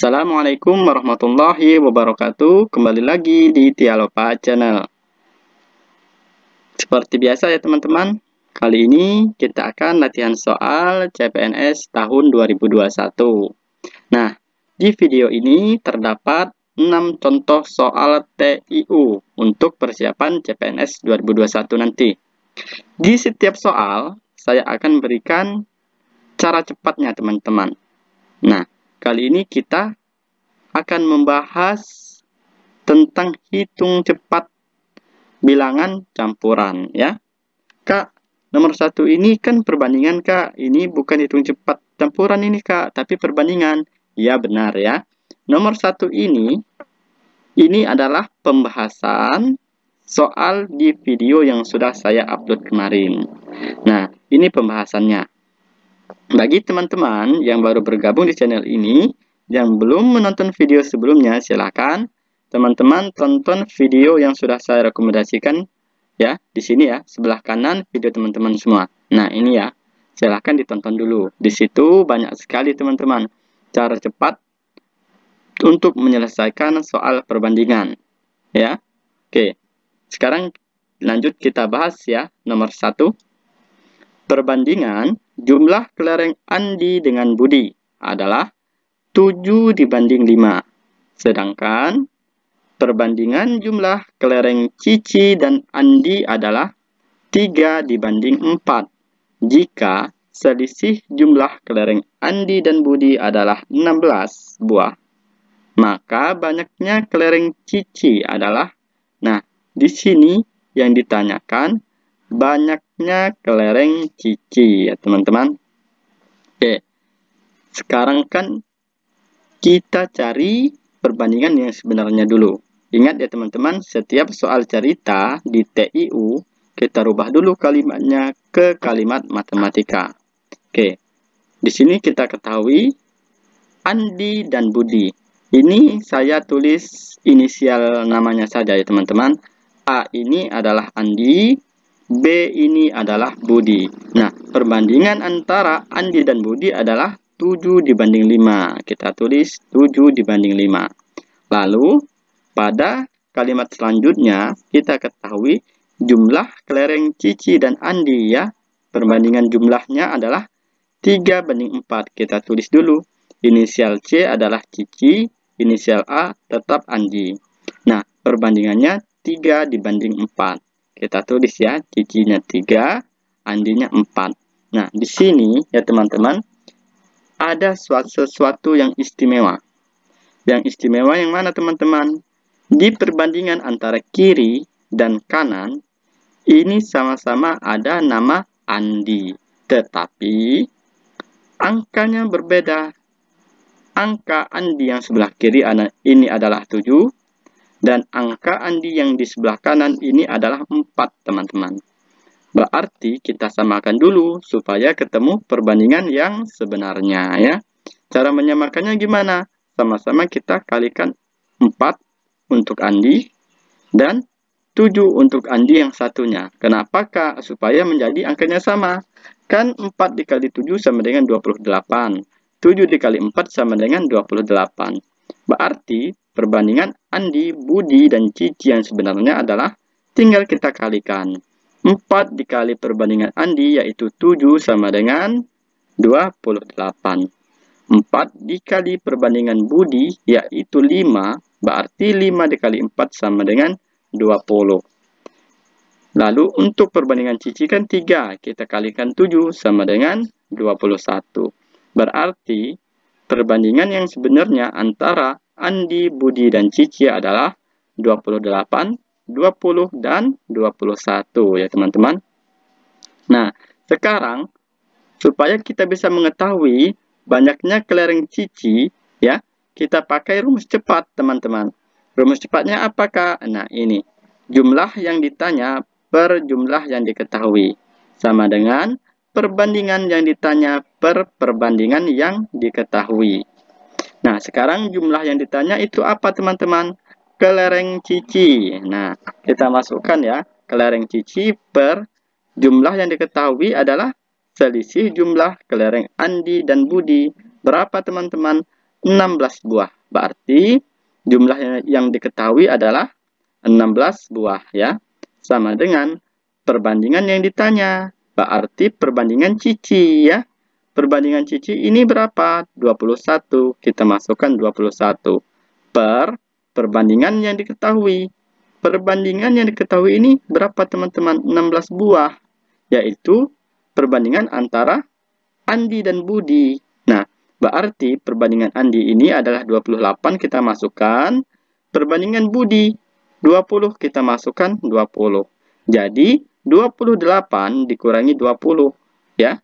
Assalamualaikum warahmatullahi wabarakatuh. Kembali lagi di Tialopa Channel. Seperti biasa ya teman-teman, kali ini kita akan latihan soal CPNS tahun 2021. Nah, di video ini terdapat 6 contoh soal TIU untuk persiapan CPNS 2021 nanti. Di setiap soal, saya akan berikan cara cepatnya teman-teman. Nah, kali ini kita akan membahas tentang hitung cepat bilangan campuran ya. Kak, nomor 1 ini kan perbandingan Kak. Ini bukan hitung cepat campuran ini Kak, tapi perbandingan. Ya benar ya. Nomor 1 ini adalah pembahasan soal di video yang sudah saya upload kemarin. Nah, ini pembahasannya. Bagi teman-teman yang baru bergabung di channel ini, yang belum menonton video sebelumnya, silakan teman-teman tonton video yang sudah saya rekomendasikan ya, di sini ya, sebelah kanan video teman-teman semua. Nah, ini ya, silakan ditonton dulu. Di situ banyak sekali teman-teman cara cepat untuk menyelesaikan soal perbandingan ya. Oke. Sekarang lanjut kita bahas ya, nomor 1. Perbandingan jumlah kelereng Andi dengan Budi adalah 7 dibanding 5. Sedangkan perbandingan jumlah kelereng Cici dan Andi adalah 3 dibanding 4. Jika selisih jumlah kelereng Andi dan Budi adalah 16 buah, maka banyaknya kelereng Cici adalah, nah, di sini yang ditanyakan banyaknya kelereng Cici ya teman-teman. Oke, sekarang kan kita cari perbandingan yang sebenarnya dulu. Ingat ya teman-teman, setiap soal cerita di TIU kita rubah dulu kalimatnya ke kalimat matematika. Oke, di sini kita ketahui Andi dan Budi. Ini saya tulis inisial namanya saja ya teman-teman. A ini adalah Andi, B ini adalah Budi. Nah, perbandingan antara Andi dan Budi adalah 7 dibanding 5. Kita tulis 7 dibanding 5. Lalu, pada kalimat selanjutnya, kita ketahui jumlah kelereng Cici dan Andi ya. Perbandingan jumlahnya adalah 3 banding 4. Kita tulis dulu. Inisial C adalah Cici, inisial A tetap Andi. Nah, perbandingannya 3 dibanding 4. Kita tulis ya, Cicinya 3, Andinya 4. Nah, di sini ya teman-teman, ada sesuatu yang istimewa. Yang istimewa yang mana teman-teman? Di perbandingan antara kiri dan kanan, ini sama-sama ada nama Andi. Tetapi, angkanya berbeda. Angka Andi yang sebelah kiri ini adalah 7. Dan angka Andi yang di sebelah kanan ini adalah 4, teman-teman. Berarti kita samakan dulu supaya ketemu perbandingan yang sebenarnya ya. Cara menyamakannya gimana? Sama-sama kita kalikan 4 untuk Andi dan 7 untuk Andi yang satunya. Kenapa Kak? Supaya menjadi angkanya sama. Kan 4 dikali 7 sama dengan 28. 7 dikali 4 sama dengan 28. Berarti perbandingan Andi, Budi, dan Cici yang sebenarnya adalah tinggal kita kalikan. 4 dikali perbandingan Andi yaitu 7 sama dengan 28. 4 dikali perbandingan Budi yaitu 5. Berarti 5 dikali 4 sama dengan 20. Lalu untuk perbandingan Cici kan 3. Kita kalikan 7 sama dengan 21. Berarti perbandingan yang sebenarnya antara Andi, Budi, dan Cici adalah 28, 20, dan 21 ya teman-teman. Nah, sekarang supaya kita bisa mengetahui banyaknya kelereng Cici ya, kita pakai rumus cepat teman-teman. Rumus cepatnya apakah? Nah, ini. Jumlah yang ditanya per jumlah yang diketahui. Sama dengan perbandingan yang ditanya per perbandingan yang diketahui. Nah, sekarang jumlah yang ditanya itu apa teman-teman? Kelereng Cici. Nah, kita masukkan ya. Kelereng Cici per jumlah yang diketahui adalah selisih jumlah kelereng Andi dan Budi. Berapa teman-teman? 16 buah. Berarti jumlah yang diketahui adalah 16 buah ya. Sama dengan perbandingan yang ditanya. Berarti perbandingan Cici ya. Perbandingan Cici ini berapa? 21. Kita masukkan 21 per perbandingan yang diketahui. Perbandingan yang diketahui ini berapa teman-teman? 16 buah. Yaitu perbandingan antara Andi dan Budi. Nah, berarti perbandingan Andi ini adalah 28 kita masukkan. Perbandingan Budi 20 kita masukkan 20. Jadi 28 dikurangi 20 ya.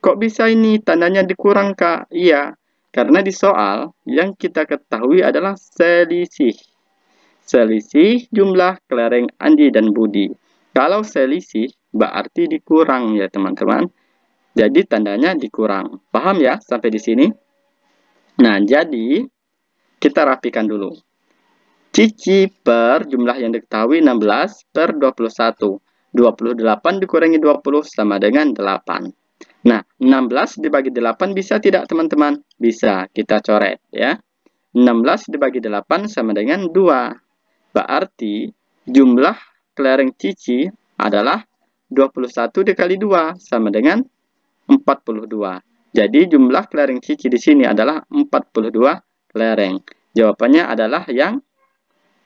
Kok bisa ini tandanya dikurang, Kak? Iya, karena di soal yang kita ketahui adalah selisih. Selisih jumlah kelereng Andi dan Budi. Kalau selisih berarti dikurang ya, teman-teman. Jadi tandanya dikurang. Paham ya sampai di sini? Nah, jadi kita rapikan dulu. Cici per jumlah yang diketahui 16 per 21. 28 dikurangi 20 sama dengan 8. Nah, 16 dibagi 8 bisa tidak teman-teman? Bisa, kita coret ya. 16 dibagi 8 sama dengan 2. Berarti jumlah kelereng Cici adalah 21 dikali 2 sama dengan 42. Jadi jumlah kelereng Cici di sini adalah 42 kelereng. Jawabannya adalah yang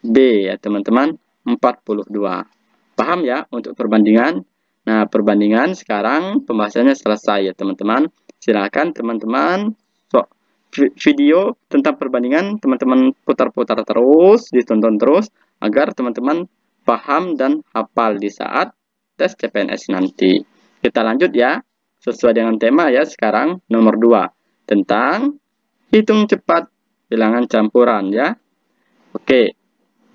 B ya teman-teman, 42. Paham ya untuk perbandingan? Nah, perbandingan sekarang pembahasannya selesai ya teman-teman. Silakan teman-teman video tentang perbandingan teman-teman putar-putar terus, ditonton terus agar teman-teman paham dan hafal di saat tes CPNS nanti. Kita lanjut ya, sesuai dengan tema ya sekarang nomor 2 tentang hitung cepat bilangan campuran ya. Oke.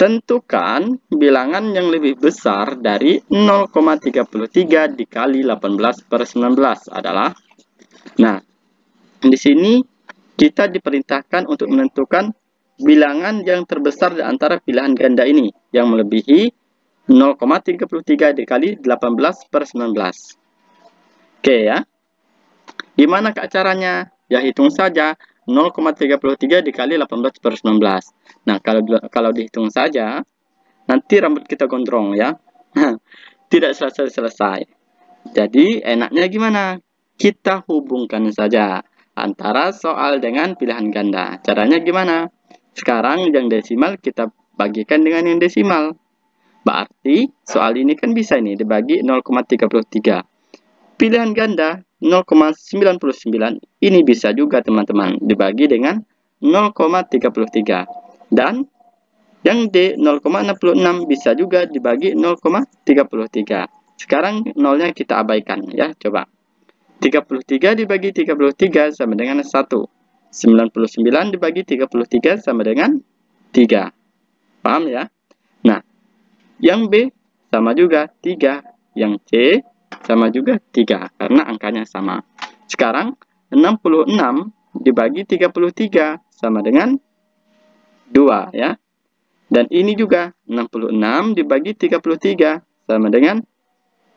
Tentukan bilangan yang lebih besar dari 0,33 dikali 18 per 19 adalah. Nah, di sini kita diperintahkan untuk menentukan bilangan yang terbesar di antara pilihan ganda ini yang melebihi 0,33 dikali 18 per 19. Oke ya. Gimana Kak caranya? Ya hitung saja 0,33 dikali 18 per 19. Nah, kalau dihitung saja, nanti rambut kita gondrong ya. Tidak selesai-selesai. Jadi, enaknya gimana? Kita hubungkan saja antara soal dengan pilihan ganda. Caranya gimana? Sekarang yang desimal kita bagikan dengan yang desimal. Berarti, soal ini kan bisa ini dibagi 0,33. Pilihan ganda 0,99 ini bisa juga teman-teman dibagi dengan 0,33. Dan yang D 0,66 bisa juga dibagi 0,33. Sekarang nolnya kita abaikan ya, coba. 33 dibagi 33 sama dengan 1. 99 dibagi 33 sama dengan 3. Paham ya? Nah, yang B sama juga 3. Yang C sama juga 3 karena angkanya sama. Sekarang 66 dibagi 33 sama dengan 2 ya. Dan ini juga 66 dibagi 33 sama dengan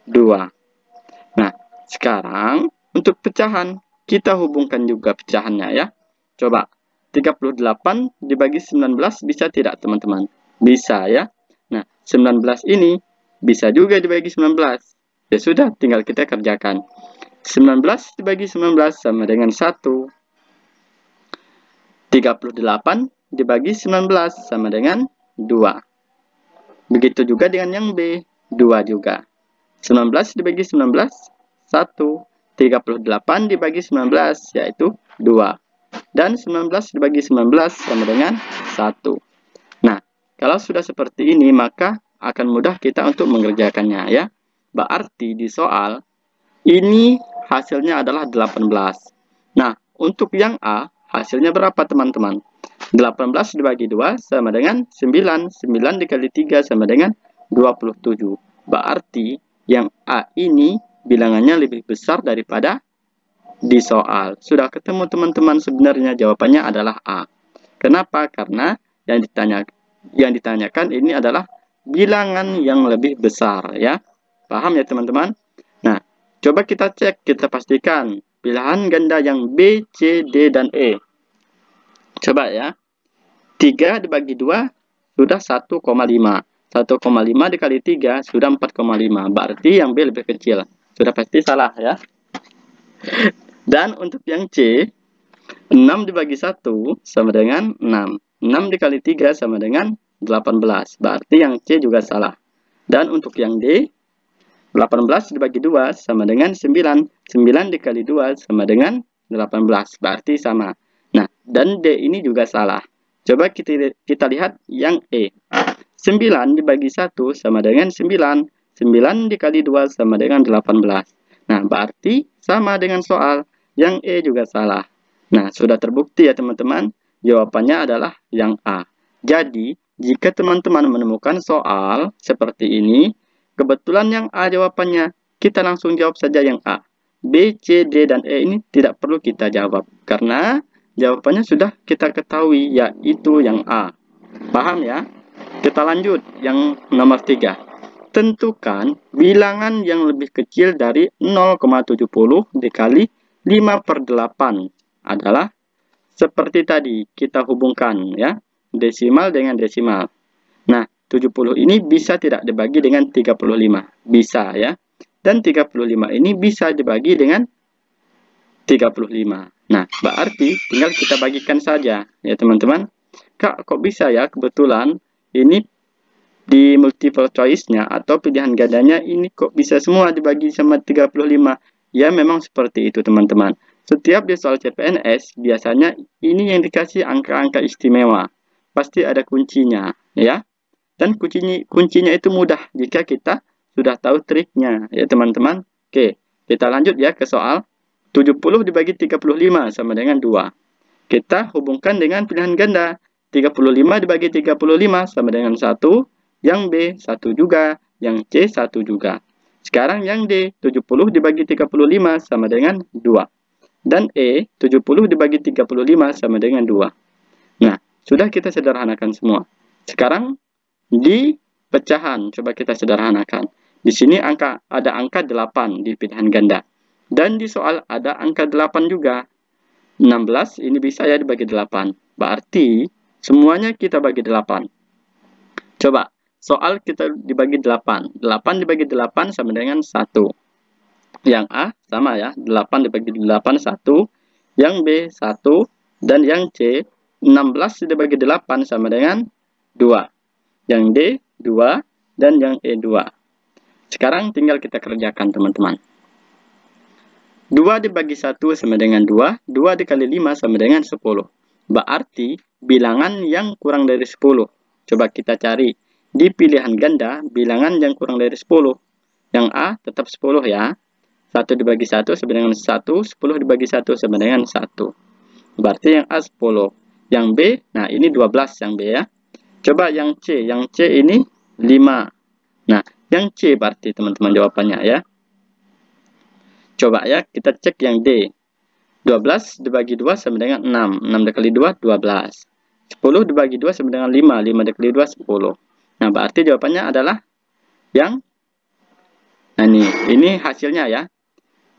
2. Nah, sekarang untuk pecahan kita hubungkan juga pecahannya ya. Coba 38 dibagi 19 bisa tidak teman-teman? Bisa ya. Nah, 19 ini bisa juga dibagi 19. Ya sudah, tinggal kita kerjakan. 19 dibagi 19 sama dengan 1. 38 dibagi 19 sama dengan 2. Begitu juga dengan yang B, 2 juga. 19 dibagi 19, 1. 38 dibagi 19, yaitu 2. Dan 19 dibagi 19 sama dengan 1. Nah, kalau sudah seperti ini, maka akan mudah kita untuk mengerjakannya ya. Berarti di soal, ini hasilnya adalah 18. Nah, untuk yang A, hasilnya berapa teman-teman? 18 dibagi 2 sama dengan 9. 9 dikali 3 sama dengan 27. Berarti yang A ini bilangannya lebih besar daripada di soal. Sudah ketemu teman-teman, sebenarnya jawabannya adalah A. Kenapa? Karena yang ditanyakan ini adalah bilangan yang lebih besar ya. Paham ya teman-teman? Nah, coba kita cek, kita pastikan pilihan ganda yang B, C, D, dan E. Coba ya. 3 dibagi 2 sudah 1,5. 1,5 dikali 3 sudah 4,5. Berarti yang B lebih kecil. Sudah pasti salah ya. Dan untuk yang C, 6 dibagi 1 sama dengan 6. 6 dikali 3 sama dengan 18. Berarti yang C juga salah. Dan untuk yang D, 18 dibagi 2 sama dengan 9. 9 dikali 2 sama dengan 18. Berarti sama. Nah, dan D ini juga salah. Coba kita lihat yang E. 9 dibagi 1 sama dengan 9. 9 dikali 2 sama dengan 18. Nah, berarti sama dengan soal. Yang E juga salah. Nah, sudah terbukti ya teman-teman. Jawabannya adalah yang A. Jadi, jika teman-teman menemukan soal seperti ini, kebetulan yang A jawabannya, kita langsung jawab saja yang A. B, C, D, dan E ini tidak perlu kita jawab. Karena jawabannya sudah kita ketahui, yaitu yang A. Paham ya? Kita lanjut yang nomor 3. Tentukan bilangan yang lebih kecil dari 0,70 dikali 5/8 adalah seperti tadi kita hubungkan ya, desimal dengan desimal. Nah, 70 ini bisa tidak dibagi dengan 35? Bisa ya. Dan 35 ini bisa dibagi dengan 35. Nah, berarti tinggal kita bagikan saja ya teman-teman. Kak, kok bisa ya kebetulan ini di multiple choice-nya atau pilihan gandanya ini kok bisa semua dibagi sama 35? Ya, memang seperti itu teman-teman. Setiap di soal CPNS, biasanya ini yang dikasih angka-angka istimewa. Pasti ada kuncinya, ya. Dan kuncinya itu mudah jika kita sudah tahu triknya, ya teman-teman. Oke, kita lanjut ya ke soal. 70 dibagi 35 sama dengan 2. Kita hubungkan dengan pilihan ganda. 35 dibagi 35 sama dengan 1. Yang B, 1 juga. Yang C, 1 juga. Sekarang yang D, 70 dibagi 35 sama dengan 2. Dan E, 70 dibagi 35 sama dengan 2. Nah, sudah kita sederhanakan semua. Sekarang, di pecahan, coba kita sederhanakan. Di sini ada angka 8 di pilihan ganda. Dan di soal ada angka 8 juga. 16 ini bisa ya dibagi 8. Berarti, semuanya kita bagi 8. Coba. Soal kita dibagi 8. 8 dibagi 8 sama dengan 1. Yang A sama ya. 8 dibagi 8, 1. Yang B, 1. Dan yang C, 16 dibagi 8 sama dengan 2. Yang D, 2. Dan yang E, 2. Sekarang tinggal kita kerjakan teman-teman. 2 dibagi 1 sama dengan 2. 2 dikali 5 sama dengan 10. Berarti bilangan yang kurang dari 10. Coba kita cari. Di pilihan ganda, bilangan yang kurang dari 10. Yang A tetap 10 ya. 1 dibagi 1 sama dengan 1. 10 dibagi 1 sama dengan 1. Berarti yang A 10. Yang B, nah ini 12 yang B ya. Coba yang C. Yang C ini 5. Nah, yang C berarti teman-teman jawabannya ya. Coba ya, kita cek yang D. 12 dibagi 2 sama dengan 6. 6 dikali 2, 12. 10 dibagi 2 sama dengan 5. 5 dikali 2, 10. Nah, berarti jawabannya adalah yang nah ini hasilnya ya.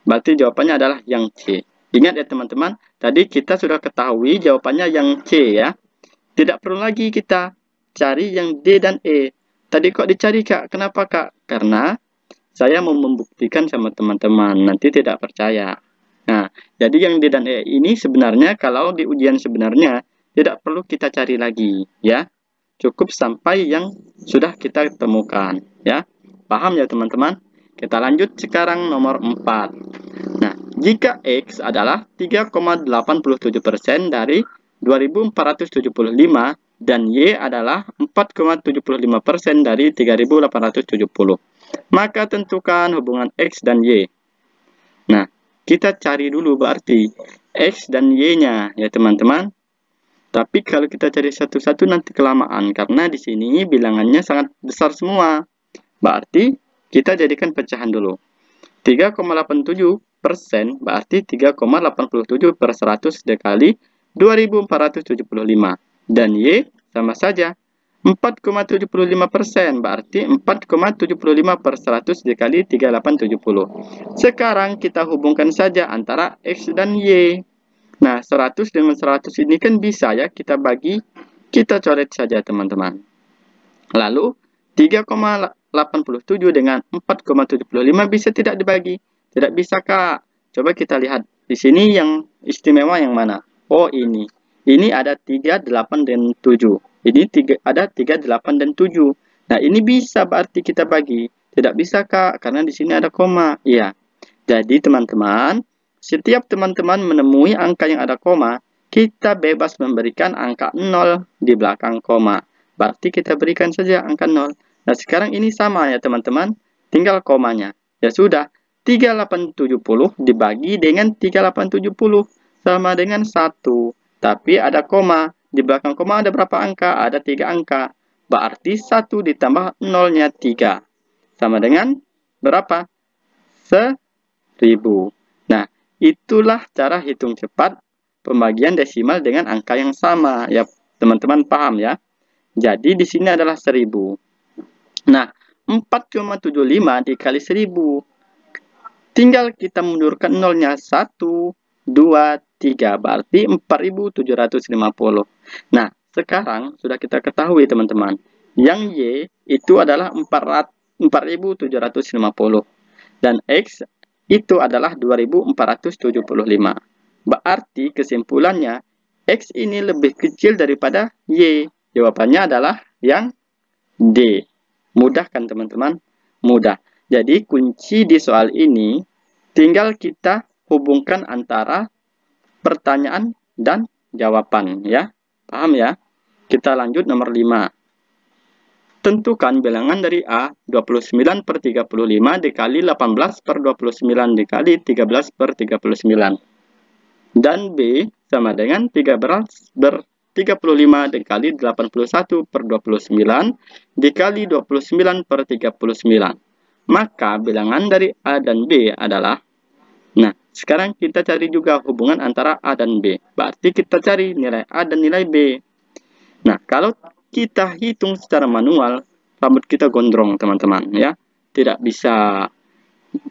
Berarti jawabannya adalah yang C. Ingat ya teman-teman, tadi kita sudah ketahui jawabannya yang C ya. Tidak perlu lagi kita cari yang D dan E. Tadi kok dicari Kak? Kenapa Kak? Karena saya mau membuktikan sama teman-teman, nanti tidak percaya. Nah, jadi yang D dan E ini sebenarnya kalau di ujian sebenarnya tidak perlu kita cari lagi ya. Cukup sampai yang sudah kita temukan ya. Paham ya teman-teman? Kita lanjut sekarang nomor 4. Nah, jika X adalah 3,87% dari 2475 dan Y adalah 4,75% dari 3870, maka tentukan hubungan X dan Y. Nah, kita cari dulu berarti X dan Y-nya ya teman-teman. Tapi kalau kita cari satu-satu nanti kelamaan karena di sini bilangannya sangat besar semua. Berarti kita jadikan pecahan dulu. 3,87% berarti 3,87 per 100 dikali 2475. Dan Y sama saja. 4,75% berarti 4,75 per 100 dikali 3870. Sekarang kita hubungkan saja antara X dan Y. Nah, 100 dengan 100 ini kan bisa ya kita bagi, kita coret saja teman-teman. Lalu 3,87 dengan 4,75 bisa tidak dibagi? Tidak bisa, Kak. Coba kita lihat di sini yang istimewa yang mana? Oh, ini. Ini ada 3, 8 dan 7. Ini ada 3, 8 dan 7. Nah, ini bisa berarti kita bagi. Tidak bisa, Kak, karena di sini ada koma. Iya. Jadi, teman-teman, setiap teman-teman menemui angka yang ada koma, kita bebas memberikan angka 0 di belakang koma. Berarti kita berikan saja angka 0. Nah, sekarang ini sama ya teman-teman. Tinggal komanya. Ya sudah, 3870 dibagi dengan 3870 sama dengan 1. Tapi ada koma. Di belakang koma ada berapa angka? Ada 3 angka. Berarti 1 ditambah 0-nya 3. Sama dengan berapa? 1000. Nah, itulah cara hitung cepat pembagian desimal dengan angka yang sama. Ya, teman-teman paham ya? Jadi di sini adalah 1000. Nah, 4,75 dikali 1000. Tinggal kita mundurkan nolnya 1, 2, 3. Berarti 4750. Nah, sekarang sudah kita ketahui teman-teman. Yang Y itu adalah 4750. Dan X itu adalah 2475. Berarti kesimpulannya, X ini lebih kecil daripada Y. Jawabannya adalah yang D. Mudah kan teman-teman? Mudah. Jadi kunci di soal ini tinggal kita hubungkan antara pertanyaan dan jawaban ya. Paham ya? Kita lanjut nomor 5. Tentukan bilangan dari A 29 per 35 dikali 18 per 29 dikali 13 per 39. Dan B sama dengan 13 35 dikali 81 per 29 dikali 29 per 39. Maka bilangan dari A dan B adalah, nah sekarang kita cari juga hubungan antara A dan B. Berarti kita cari nilai A dan nilai B. Nah kalau kita hitung secara manual, rambut kita gondrong teman-teman ya. Tidak bisa,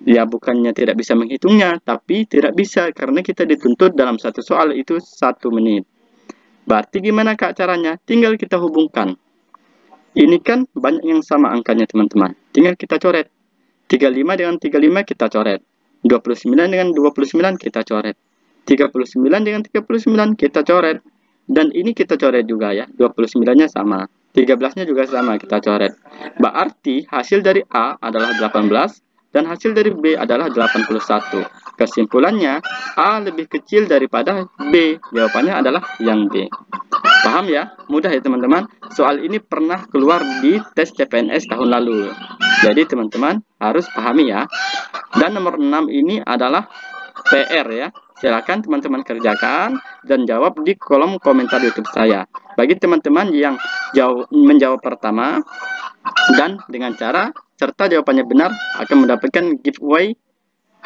ya bukannya tidak bisa menghitungnya, tapi tidak bisa karena kita dituntut dalam satu soal itu 1 menit. Berarti gimana Kak caranya? Tinggal kita hubungkan. Ini kan banyak yang sama angkanya teman-teman. Tinggal kita coret. 35 dengan 35 kita coret. 29 dengan 29 kita coret. 39 dengan 39 kita coret. Dan ini kita coret juga ya. 29-nya sama. 13-nya juga sama kita coret. Berarti hasil dari A adalah 18. Dan hasil dari B adalah 81. Kesimpulannya, A lebih kecil daripada B. Jawabannya adalah yang B. Paham ya? Mudah ya teman-teman. Soal ini pernah keluar di tes CPNS tahun lalu. Jadi teman-teman harus pahami ya. Dan nomor 6 ini adalah PR ya. Silakan teman-teman kerjakan dan jawab di kolom komentar YouTube saya. Bagi teman-teman yang menjawab pertama dan dengan cara serta jawabannya benar akan mendapatkan giveaway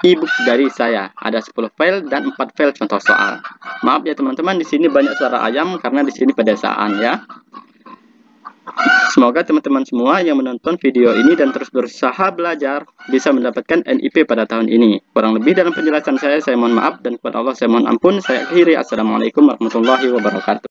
ebook dari saya. Ada 10 file dan 4 file contoh soal. Maaf ya teman-teman, di sini banyak suara ayam karena di sini pedesaan ya. Semoga teman-teman semua yang menonton video ini dan terus berusaha belajar bisa mendapatkan NIP pada tahun ini. Kurang lebih dalam penjelasan saya mohon maaf dan kepada Allah saya mohon ampun. Saya akhiri. Assalamualaikum warahmatullahi wabarakatuh.